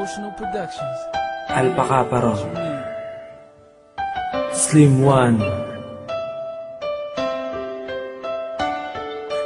Emotional Productions. Alpaca Paro, Slim One.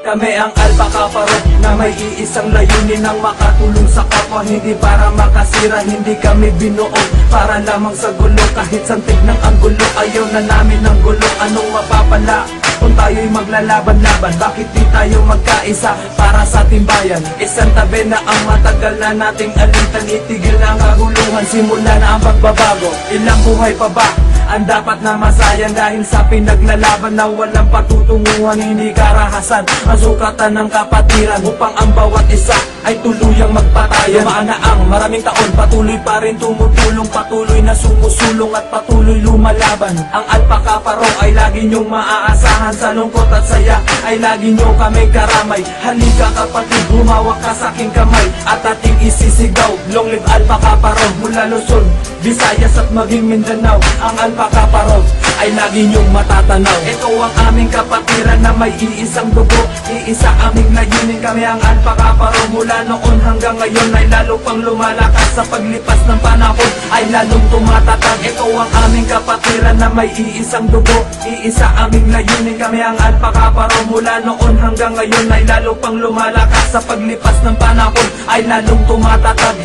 Kami ang Alpaca Paro na may iisang layunin ng makatulong sa kapwa. Hindi para makasira, hindi kami binuo para lamang sa gulo. Kahit santig ng anggulo, ayaw na namin ng gulo. Anong mapapala kung tayo'y maglalaban-laban? Bakit di tayo magkaisa para sa timbayan? Isang tabi na ang matagal na nating alitan. Itigil na ang kaguluhan, simula na ang pagbabago. Ilang buhay pa ba ang dapat na masayang dahil sa pinaglalaban na walang patutunguhan, hindi karahasan ang sukatan ng kapatiran upang ang bawat isa ay tuluyang magpatayan. Dumaan na ang maraming taon, patuloy pa rin tumutulong, patuloy na sumusulong at patuloy lumalaban. Ang Alpaca Paro ay lagi nyong maaasahan, sa lungkot at saya ay lagi nyo kaming karamay. Halika kapatid, humawak ka sa aking kamay at ating isisigaw, long live Alpaca Paro. Mula Luzon, Visayas at maging Mindanao, ang Alpaca Paro ay lagi nyong matatanaw. Ito ang aming kapatiran na may iisang dugo, iisa aming layunin. Kami ang Alpaca Paro, mula noon hanggang ngayon ay lalo pang lumalakas. Sa paglipas ng panahon ay lalong tumatatag. Ito ang aming kapatiran na may iisang dugo, iisa aming layunin. Kami ang Alpaca Paro, mula noon hanggang ngayon ay lalo pang lumalakas. Sa paglipas ng panahon ay lalong tumatatag.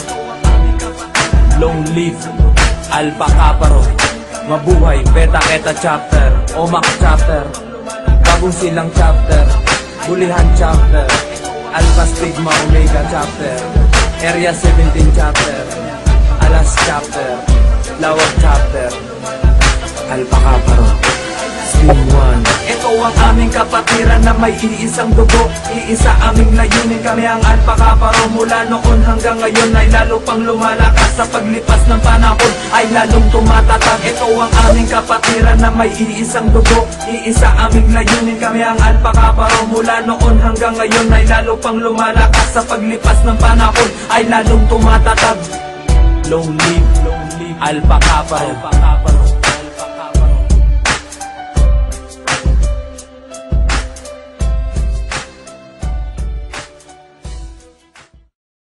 Long live Alpaca Paro, mabuhay Beta Eta Chapter, Omak Chapter, Bagong Silang Chapter, Bulihan Chapter, Alpha Stigma Omega Chapter, Area 17 Chapter, Alas Chapter, Lawag Chapter. Alpaca Paro, Slim One. Ito ang aming kapatiran na may iisang dugo, iisa aming layunin. Kami ang Alpaca Paro, mula noon hanggang ngayon ay lalo pang lumalakas. Sa paglipas ng panahon ay lalong tumatatag. Ito ang aming kapatiran na may iisang dugo, iisa aming layunin. Kami ang Alpaca Paro, mula noon hanggang ngayon ay lalo pang lumalakas. Sa paglipas ng panahon ay lalong tumatatag. Long live Alpaca Paro.